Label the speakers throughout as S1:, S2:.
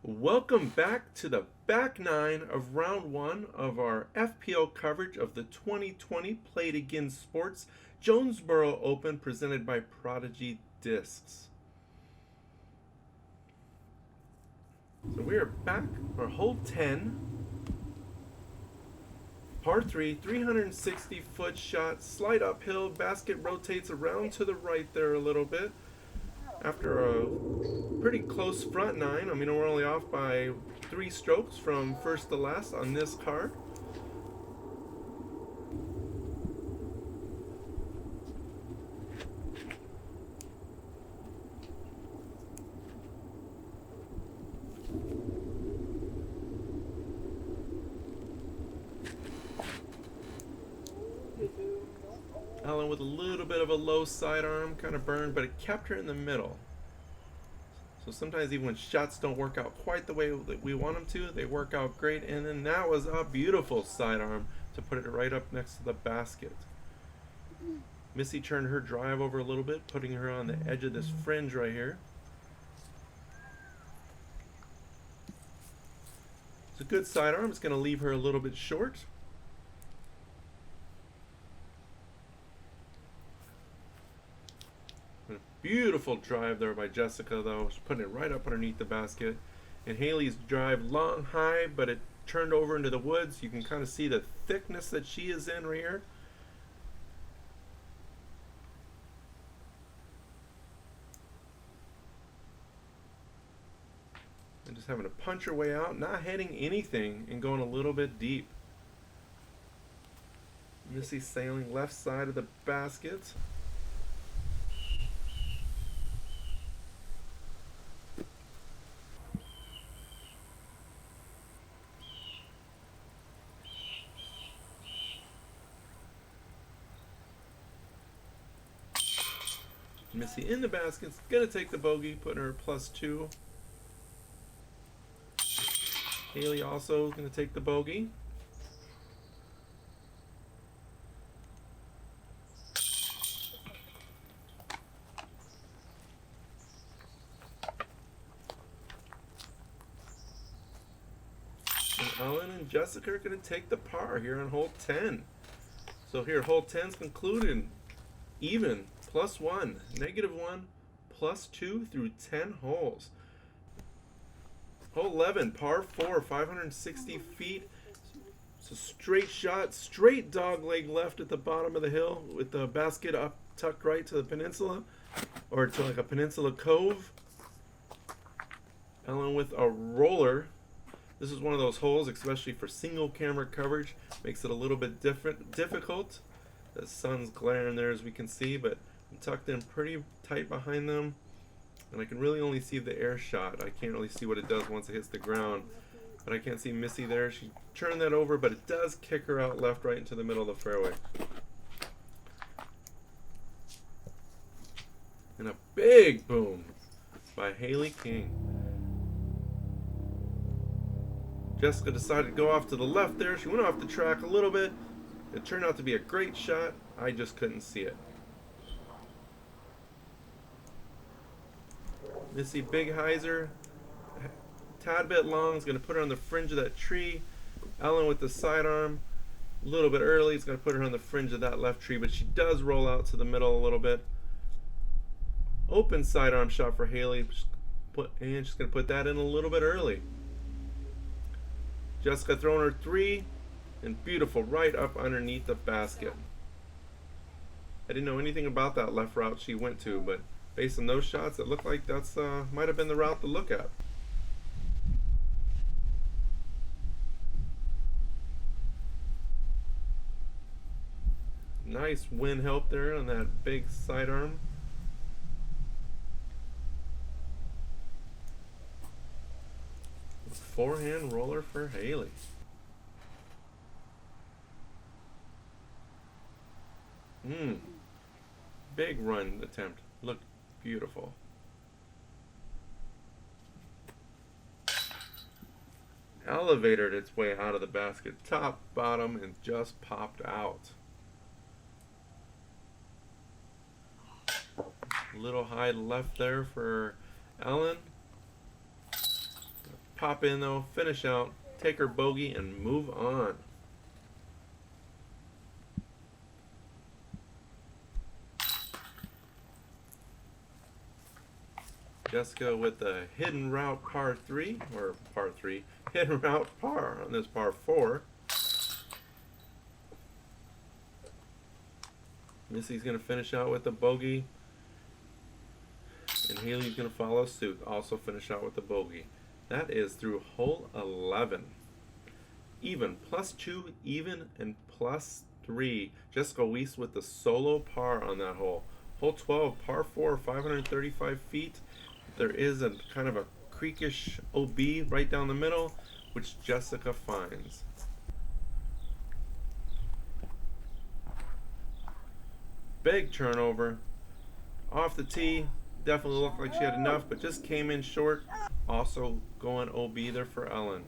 S1: Welcome back to the back nine of round one of our FPO coverage of the 2020 Play It Again Sports Jonesboro Open presented by Prodigy Discs. So we are back for hole 10, par 3, 360-foot shot, slight uphill, basket rotates around to the right there a little bit. After a pretty close front nine, I mean, we're only off by 3 strokes from first to last on this card. Ellen with a little bit of a low sidearm, kind of burned, but it kept her in the middle. So sometimes even when shots don't work out quite the way that we want them to, they work out great. And then that was a beautiful sidearm to put it right up next to the basket. Missy turned her drive over a little bit, putting her on the edge of this fringe right here. It's a good sidearm. It's going to leave her a little bit short. Beautiful drive there by Jessica, though. She's putting it right up underneath the basket. And Hailey's drive long, high, but it turned over into the woods. You can kind of see the thickness that she is in right here. And just having to punch her way out, not hitting anything, and going a little bit deep. Missy sailing left side of the basket. Missy in the basket, gonna take the bogey, putting her +2. Hailey also gonna take the bogey. And Ellen and Jessica are gonna take the par here on hole 10. So here, hole 10's concluded even. +1, -1, +2 through 10 holes. Hole 11, par 4, 560 feet. It's a straight shot, straight dog leg left at the bottom of the hill with the basket up tucked right to the peninsula, or to like a peninsula cove. Ellen with a roller. This is one of those holes, especially for single camera coverage, makes it a little bit difficult. The sun's glaring there as we can see, but I'm tucked in pretty tight behind them, and I can really only see the air shot. I can't really see what it does once it hits the ground, but I can't see Missy there. She turned that over, but it does kick her out left, right into the middle of the fairway. And a big boom by Hailey King. Jessica decided to go off to the left there. She went off the track a little bit. It turned out to be a great shot. I just couldn't see it. Missy Big Heiser, tad bit long, is going to put her on the fringe of that tree. Ellen with the sidearm, a little bit early, is going to put her on the fringe of that left tree, but she does roll out to the middle a little bit. Open sidearm shot for Hailey, and she's going to put that in a little bit early. Jessica throwing her 3, and beautiful right up underneath the basket. I didn't know anything about that left route she went to, but based on those shots, it looked like that's might have been the route to look at. Nice wind help there on that big sidearm. Forehand roller for Hailey. Big run attempt. Looked beautiful. Elevated its way out of the basket, top, bottom, and just popped out. A little high left there for Ellen. pop in though, finish out, take her bogey, and move on. Jessica with the hidden route par 3, or par 3, hidden route par on this par 4. Missy's going to finish out with the bogey. And Hailey's going to follow suit, also finish out with the bogey. That is through hole 11. Even, +2, even, and +3. Jessica Weese with the solo par on that hole. Hole 12, par 4, 535 feet. There is a kind of a creekish OB right down the middle, which Jessica finds. Big turnover. Off the tee, definitely looked like she had enough, but just came in short. Also going OB there for Ellen.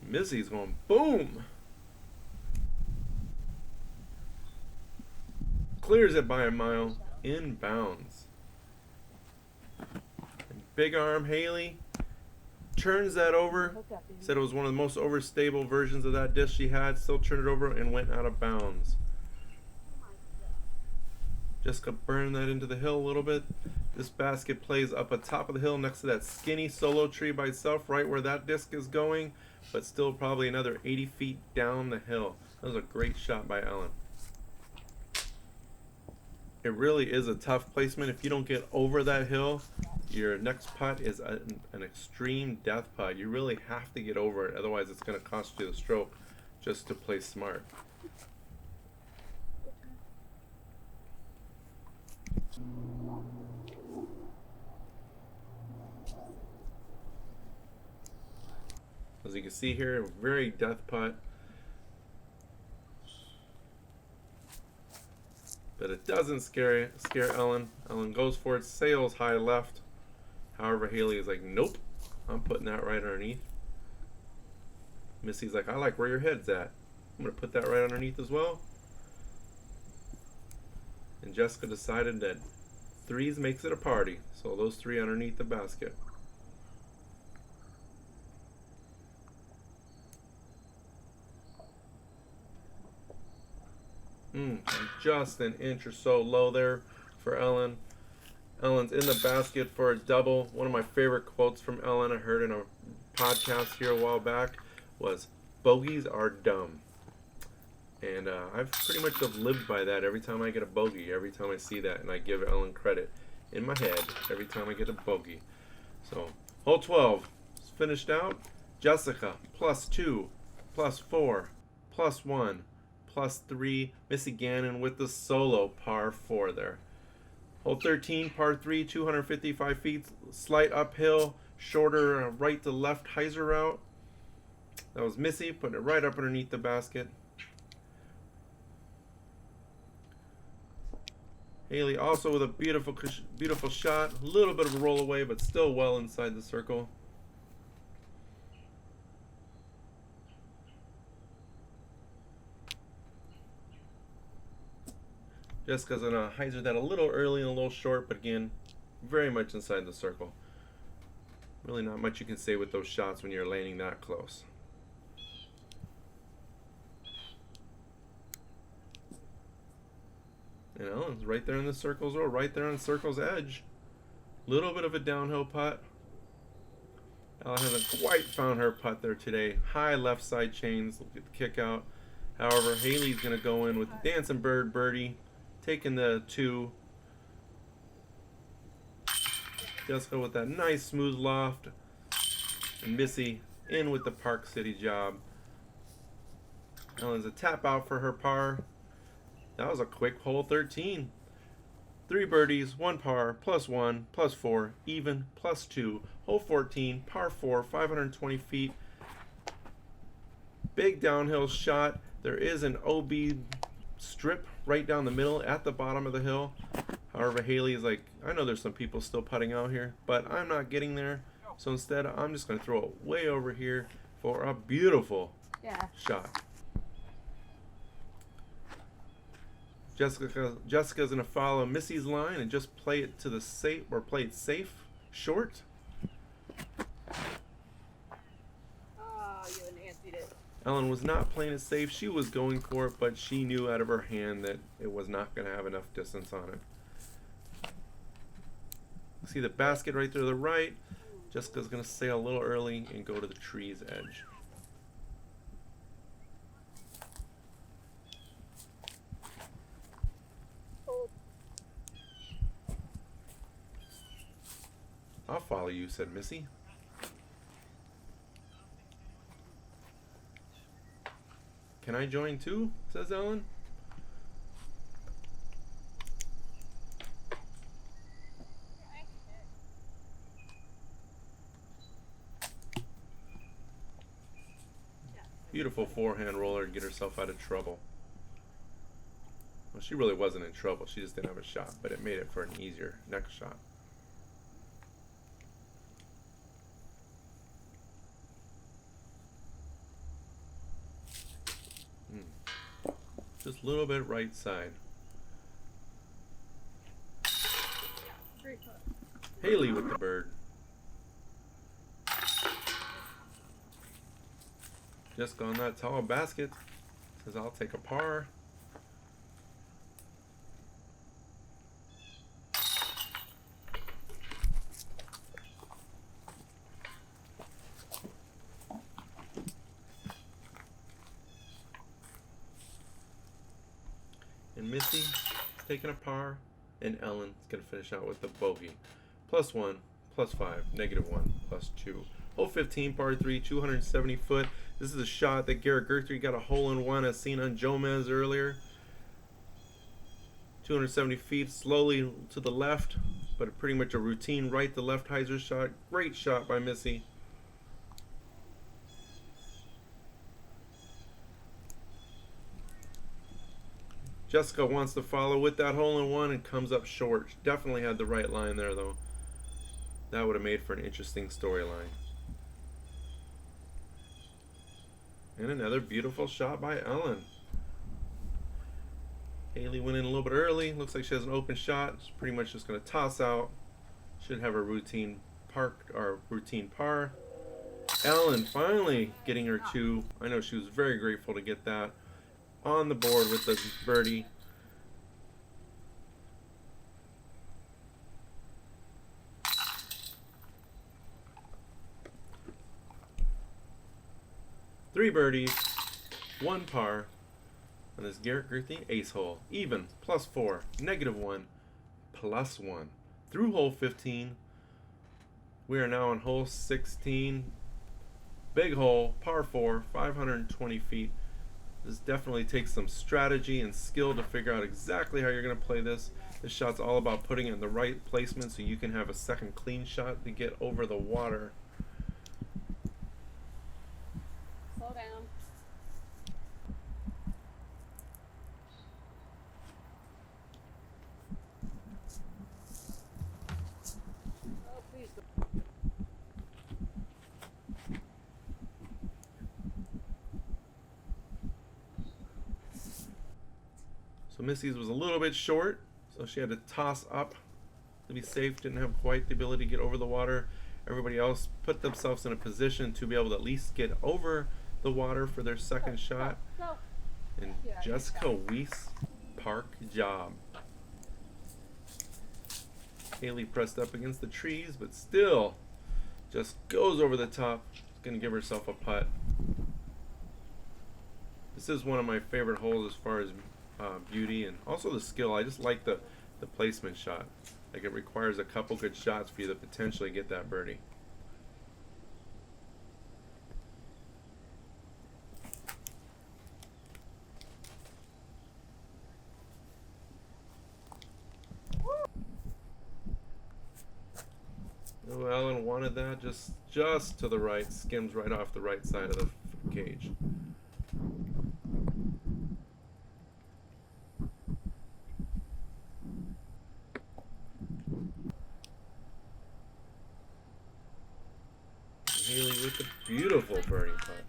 S1: Missy's going boom. Clears it by a mile, inbounds. And big arm Hailey turns that over. Said it was one of the most overstable versions of that disc she had. Still turned it over and went out of bounds. Jessica burned that into the hill a little bit. This basket plays up atop of the hill next to that skinny solo tree by itself, right where that disc is going, but still probably another 80 feet down the hill. That was a great shot by Ellen. It really is a tough placement. If you don't get over that hill, your next putt is an extreme death putt. You really have to get over it, otherwise it's going to cost you the stroke just to play smart. As you can see here, very death putt. But it doesn't scare Ellen. Ellen goes for it, sails high left. However, Hailey is like, nope, I'm putting that right underneath. Missy's like, I like where your head's at. I'm going to put that right underneath as well. And Jessica decided that threes makes it a party. So those three underneath the basket. Just an inch or so low there for Ellen. Ellen's in the basket for a double. One of my favorite quotes from Ellen I heard in a podcast here a while back was, bogeys are dumb. And I've pretty much have lived by that every time I get a bogey, every time I see that, and I give Ellen credit in my head every time I get a bogey. So, hole 12 is finished out. Jessica, +2, +4, +1, +3. Missy Gannon with the solo par 4 there. Hole 13, par 3, 255 feet, slight uphill, shorter right to left hyzer route. That was Missy, putting it right up underneath the basket. Hailey also with a beautiful shot. A little bit of a roll away, but still well inside the circle. Jessica's gonna hyzer that a little early and a little short, but again, very much inside the circle. Really not much you can say with those shots when you're landing that close. And Ellen's right there in the circle's row, right there on the circle's edge. Little bit of a downhill putt. Ellen hasn't quite found her putt there today. High left side chains, look at the kick out. However, Hailey's gonna go in with the dancing bird birdie, taking the 2. Jessica with that nice smooth loft. And Missy in with the Park City job. Ellen's a tap out for her par. That was a quick hole 13. 3 birdies, 1 par, +1, +4, even, +2. Hole 14, par 4, 520 feet. Big downhill shot. There is an OB strip right down the middle at the bottom of the hill. However, Hailey is like, I know there's some people still putting out here, but I'm not getting there. So instead, I'm just going to throw it way over here for a beautiful shot. Jessica's gonna follow Missy's line and just play it to the safe, or play it safe, short.
S2: Oh, you nancied it.
S1: Ellen was not playing it safe. She was going for it, but she knew out of her hand that it was not going to have enough distance on it. See the basket right there to the right. Jessica's going to sail a little early and go to the tree's edge. I'll follow you, said Missy. Can I join too? Says Ellen. Beautiful forehand roller to get herself out of trouble. Well, she really wasn't in trouble. She just didn't have a shot, but it made it for an easier next shot. Just a little bit right side. Hailey with the bird. Just on that tall basket. Says I'll take a par. And Missy taking a par, and Ellen's going to finish out with the bogey. +1, +5, -1, +2. Hole 15, par 3, 270 foot. This is a shot that Garrett Guthrie got a hole-in-one as seen on Jomez earlier. 270 feet, slowly to the left, but pretty much a routine right to left hyzer shot. Great shot by Missy. Jessica wants to follow with that hole-in-one and comes up short. Definitely had the right line there, though. That would have made for an interesting storyline. And another beautiful shot by Ellen. Hailey went in a little bit early. Looks like she has an open shot. She's pretty much just going to toss out. Should have a routine par. Ellen finally getting her two. I know she was very grateful to get that on the board with the birdie. Three birdies, one par on this Garrett Guthrie ace hole. Even, +4, -1, +1. Through hole 15, we are now on hole 16. Big hole, par 4, 520 feet. This definitely takes some strategy and skill to figure out exactly how you're going to play this. This shot's all about putting it in the right placement so you can have a second clean shot to get over the water.
S2: Slow down. Oh, please don't.
S1: So Missy's was a little bit short, so she had to toss up to be safe. Didn't have quite the ability to get over the water. Everybody else put themselves in a position to be able to at least get over the water for their second shot. And Jessica Weese, park job. Hailey pressed up against the trees, but still just goes over the top. She's going to give herself a putt. This is one of my favorite holes as far as beauty and also the skill. I just like the placement shot. Like, it requires a couple good shots for you to potentially get that birdie. Oh, Ellen wanted that just to the right. Skims right off the right side of the cage. Hailey with the beautiful birdie putt.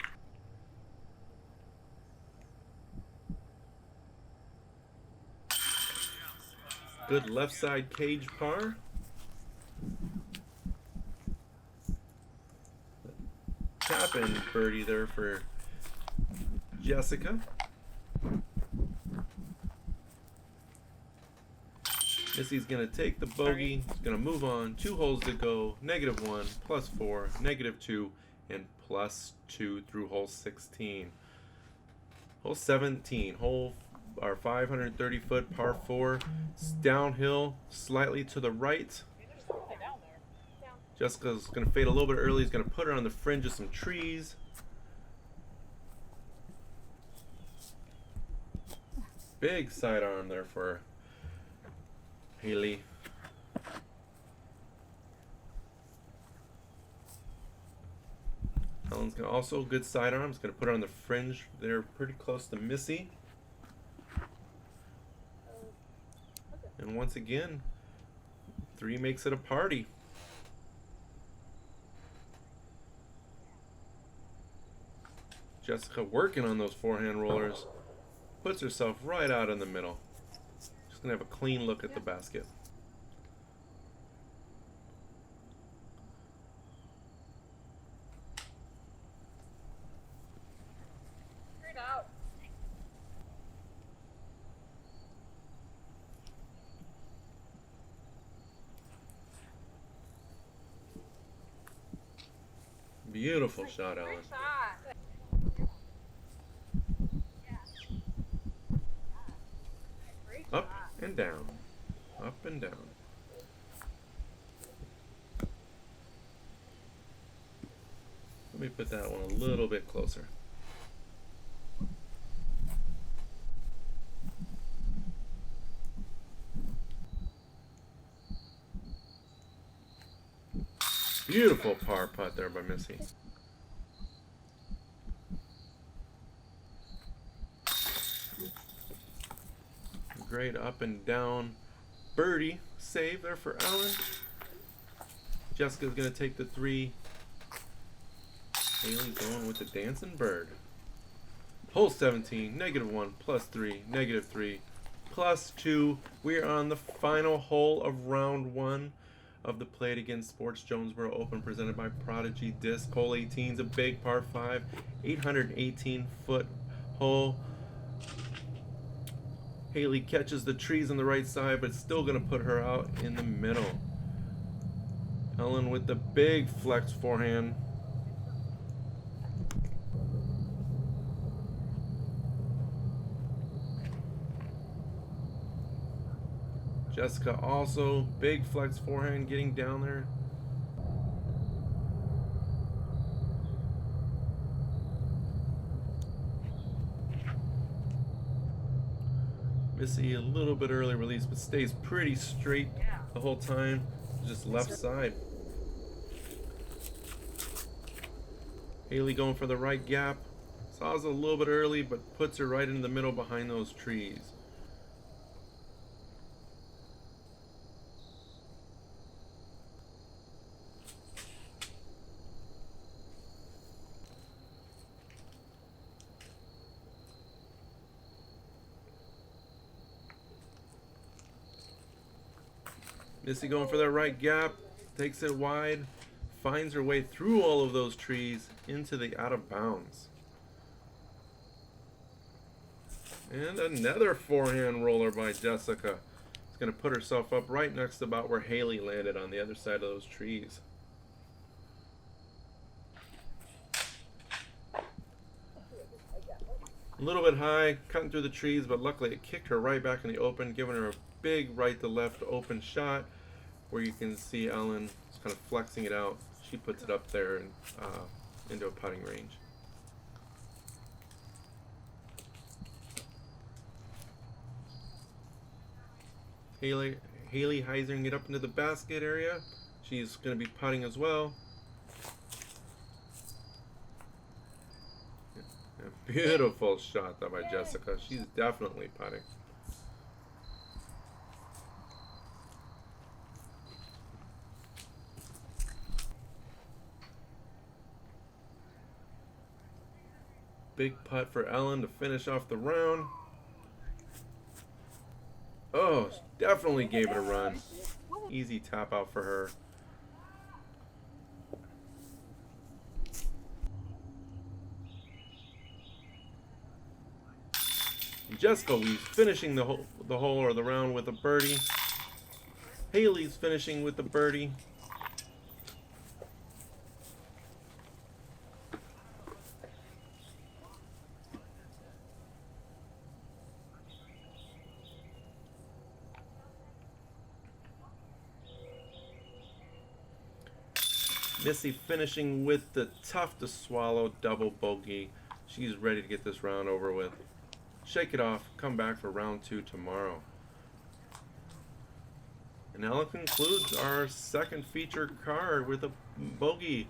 S1: Good left side cage par. Tap in birdie there for Jessica. Missy's going to take the bogey. She's going to move on. 2 holes to go. -1, +4, -2, and +2 through hole 16. Hole 17. Hole our 530-foot par 4. It's downhill, slightly to the right. Jessica's going to fade a little bit early. He's going to put her on the fringe of some trees. Big sidearm there for Hailey. Ellen's going to also good sidearm. He's going to put her on the fringe there pretty close to Missy. And once again, 3 makes it a party. Jessica working on those forehand rollers. Puts herself right out in the middle. Just going to have a clean look at the basket.
S2: Straight out.
S1: Beautiful shot, Ellen.
S2: Great shot. Great
S1: Up
S2: shot.
S1: and down. Up and down. Let me put that one a little bit closer. Beautiful par putt there by Missy. Great up and down birdie save there for Ellen. Jessica's going to take the 3. Hailey's going with the dancing bird. Hole 17, -1, +3, -3, +2. We're on the final hole of round 1 of the Play It Again Sports Jonesboro Open presented by Prodigy Disc. Hole 18 is a big par 5, 818-foot hole. Hailey catches the trees on the right side, but it's still going to put her out in the middle. Ellen with the big flex forehand. Jessica also, big flex forehand getting down there. Missy a little bit early release, but stays pretty straight the whole time. Just left side. Hailey going for the right gap. Saws a little bit early, but puts her right in the middle behind those trees. Missy going for that right gap, takes it wide, finds her way through all of those trees into the out of bounds. And another forehand roller by Jessica. She's going to put herself up right next to about where Hailey landed on the other side of those trees. A little bit high, cutting through the trees, but luckily it kicked her right back in the open, giving her a big right to left open shot where you can see Ellen just kind of flexing it out. She puts it up there and into a putting range. Hailey Heisering it up into the basket area. She's going to be putting as well. A beautiful shot though by Jessica. She's definitely putting. Big putt for Ellen to finish off the round. Oh, definitely gave it a run. Easy tap out for her. Jessica Weese finishing the hole or the round with a birdie. Hailey's finishing with the birdie. Missy finishing with the tough to swallow double bogey. She's ready to get this round over with. Shake it off. Come back for round 2 tomorrow. And now it concludes our second feature card with a bogey.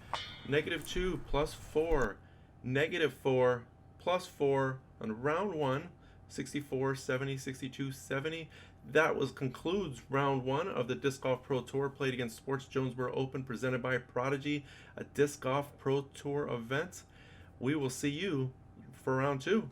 S1: -2 +4. -4 +4 on round 1. 64, 70, 62, 70. That concludes round 1 of the Disc Golf Pro Tour played against Sports Jonesboro Open presented by Prodigy, a Disc Golf Pro Tour event. We will see you for round 2.